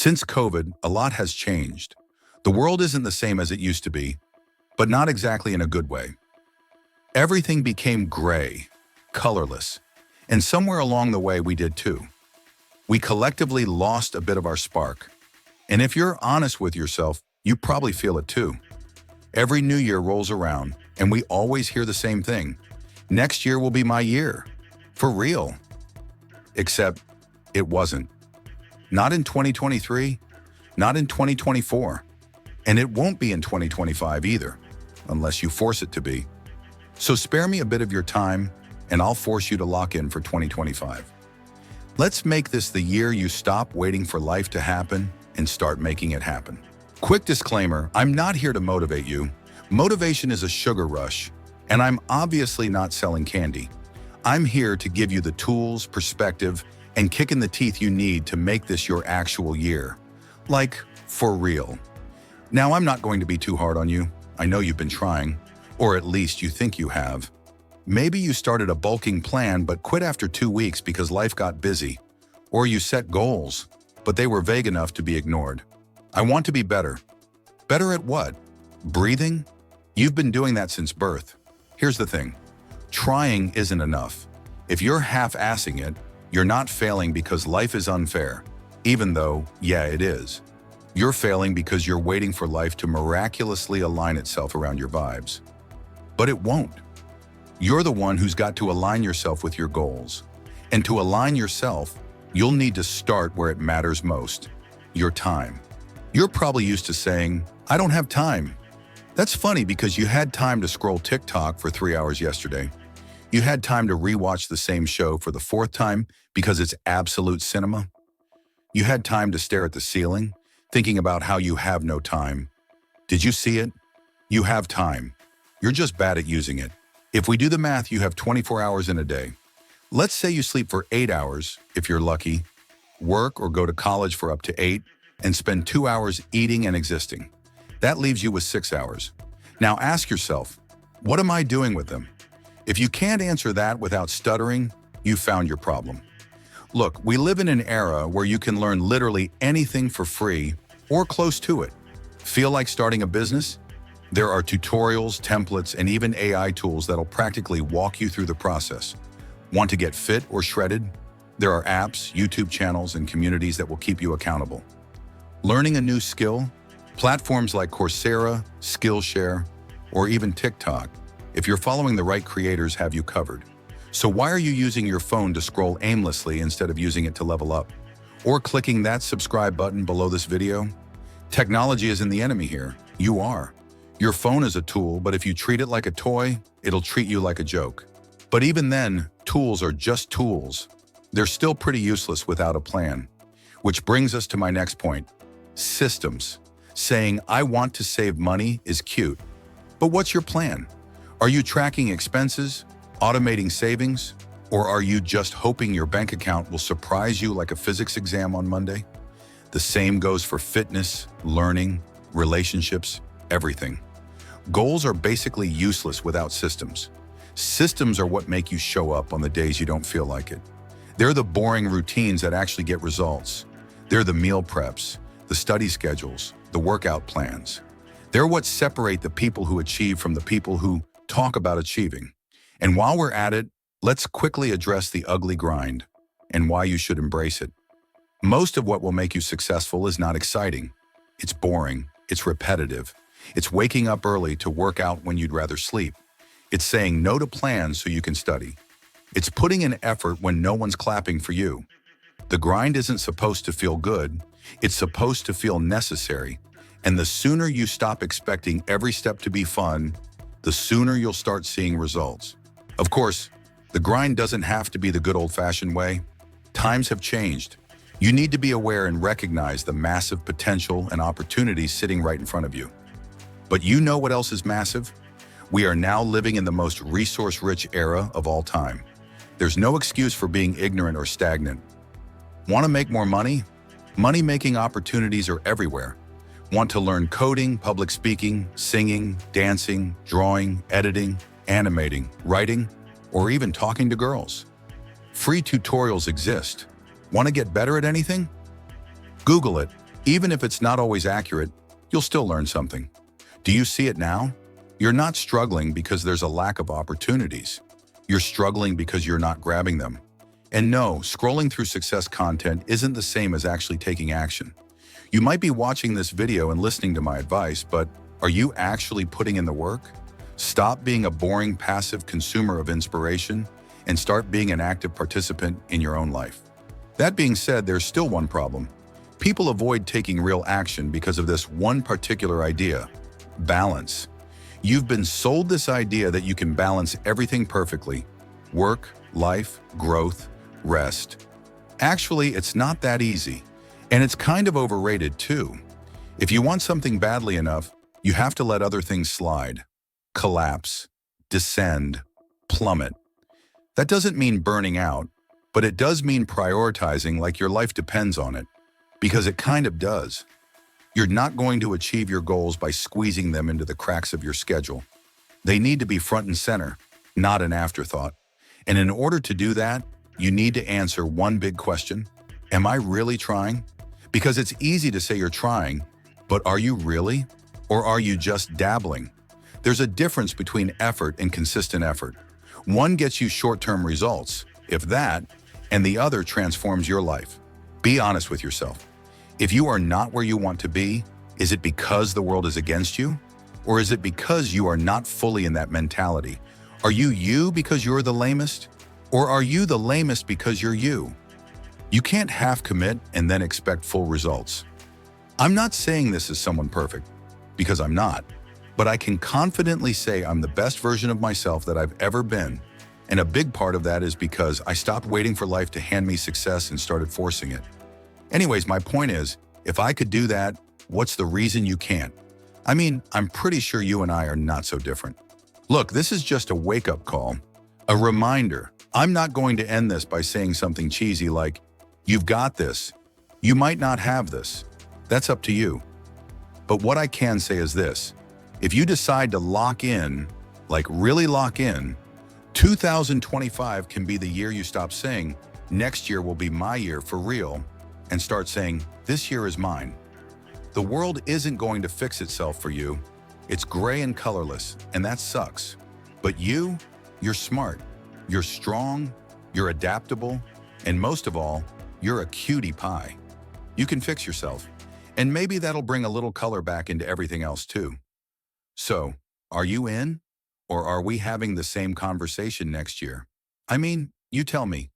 Since COVID, a lot has changed. The world isn't the same as it used to be, but not exactly in a good way. Everything became gray, colorless, and somewhere along the way we did too. We collectively lost a bit of our spark. And if you're honest with yourself, you probably feel it too. Every new year rolls around, and we always hear the same thing. Next year will be my year. For real. Except it wasn't. Not in 2023, not in 2024, and it won't be in 2025 either, unless you force it to be. So spare me a bit of your time, and I'll force you to lock in for 2025. Let's make this the year you stop waiting for life to happen and start making it happen. Quick disclaimer, I'm not here to motivate you. Motivation is a sugar rush, and I'm obviously not selling candy. I'm here to give you the tools, perspective, and kick in the teeth you need to make this your actual year. Like, for real. Now, I'm not going to be too hard on you. I know you've been trying, or at least you think you have. Maybe you started a bulking plan but quit after 2 weeks because life got busy. Or you set goals, but they were vague enough to be ignored. I want to be better. Better at what? Breathing? You've been doing that since birth. Here's the thing. Trying isn't enough. If you're half-assing it, you're not failing because life is unfair, even though, yeah, it is. You're failing because you're waiting for life to miraculously align itself around your vibes. But it won't. You're the one who's got to align yourself with your goals. And to align yourself, you'll need to start where it matters most, your time. You're probably used to saying, I don't have time. That's funny because you had time to scroll TikTok for 3 hours yesterday. You had time to rewatch the same show for the 4th time because it's absolute cinema. You had time to stare at the ceiling, thinking about how you have no time. Did you see it? You have time. You're just bad at using it. If we do the math, you have 24 hours in a day. Let's say you sleep for 8 hours, if you're lucky, work or go to college for up to 8, and spend 2 hours eating and existing. That leaves you with 6 hours. Now ask yourself, what am I doing with them? If you can't answer that without stuttering, you've found your problem. Look, we live in an era where you can learn literally anything for free or close to it. Feel like starting a business? There are tutorials, templates, and even AI tools that'll practically walk you through the process. Want to get fit or shredded? There are apps, YouTube channels, and communities that will keep you accountable. Learning a new skill? Platforms like Coursera, Skillshare, or even TikTok, if you're following the right creators, have you covered. So why are you using your phone to scroll aimlessly instead of using it to level up? Or clicking that subscribe button below this video? Technology isn't the enemy here. You are. Your phone is a tool, but if you treat it like a toy, it'll treat you like a joke. But even then, tools are just tools. They're still pretty useless without a plan. Which brings us to my next point. Systems. Saying, I want to save money is cute. But what's your plan? Are you tracking expenses, automating savings, or are you just hoping your bank account will surprise you like a physics exam on Monday? The same goes for fitness, learning, relationships, everything. Goals are basically useless without systems. Systems are what make you show up on the days you don't feel like it. They're the boring routines that actually get results. They're the meal preps, the study schedules, the workout plans. They're what separate the people who achieve from the people who talk about achieving. And while we're at it, let's quickly address the ugly grind and why you should embrace it. Most of what will make you successful is not exciting. It's boring. It's repetitive. It's waking up early to work out when you'd rather sleep. It's saying no to plans so you can study. It's putting in effort when no one's clapping for you. The grind isn't supposed to feel good. It's supposed to feel necessary. And the sooner you stop expecting every step to be fun, the sooner you'll start seeing results. Of course, the grind doesn't have to be the good old-fashioned way. Times have changed. You need to be aware and recognize the massive potential and opportunities sitting right in front of you. But you know what else is massive? We are now living in the most resource-rich era of all time. There's no excuse for being ignorant or stagnant. Want to make more money? Money-making opportunities are everywhere. Want to learn coding, public speaking, singing, dancing, drawing, editing, animating, writing, or even talking to girls? Free tutorials exist. Want to get better at anything? Google it. Even if it's not always accurate, you'll still learn something. Do you see it now? You're not struggling because there's a lack of opportunities. You're struggling because you're not grabbing them. And no, scrolling through success content isn't the same as actually taking action. You might be watching this video and listening to my advice, but are you actually putting in the work? Stop being a boring, passive consumer of inspiration and start being an active participant in your own life. That being said, there's still one problem. People avoid taking real action because of this one particular idea: balance. You've been sold this idea that you can balance everything perfectly: work, life, growth, rest. Actually, it's not that easy, and it's kind of overrated too. If you want something badly enough, you have to let other things slide, collapse, descend, plummet. That doesn't mean burning out, but it does mean prioritizing like your life depends on it, because it kind of does. You're not going to achieve your goals by squeezing them into the cracks of your schedule. They need to be front and center, not an afterthought. And in order to do that, you need to answer one big question: am I really trying? Because it's easy to say you're trying, but are you really? Or are you just dabbling? There's a difference between effort and consistent effort. One gets you short-term results, if that, and the other transforms your life. Be honest with yourself. If you are not where you want to be, is it because the world is against you? Or is it because you are not fully in that mentality? Are you because you're the lamest? Or are you the lamest because you're you? You can't half commit and then expect full results. I'm not saying this as someone perfect, because I'm not, but I can confidently say I'm the best version of myself that I've ever been. And a big part of that is because I stopped waiting for life to hand me success and started forcing it. Anyways, my point is, if I could do that, what's the reason you can't? I mean, I'm pretty sure you and I are not so different. Look, this is just a wake-up call, a reminder. I'm not going to end this by saying something cheesy like, "You've got this. You might not have this. That's up to you." But what I can say is this: if you decide to lock in, like really lock in, 2025 can be the year you stop saying, "Next year will be my year for real," and start saying, "This year is mine." The world isn't going to fix itself for you. It's gray and colorless, and that sucks. But you're smart, you're strong, you're adaptable, and most of all, you're a cutie pie. You can fix yourself, and maybe that'll bring a little color back into everything else too. So, are you in? Or are we having the same conversation next year? I mean, you tell me.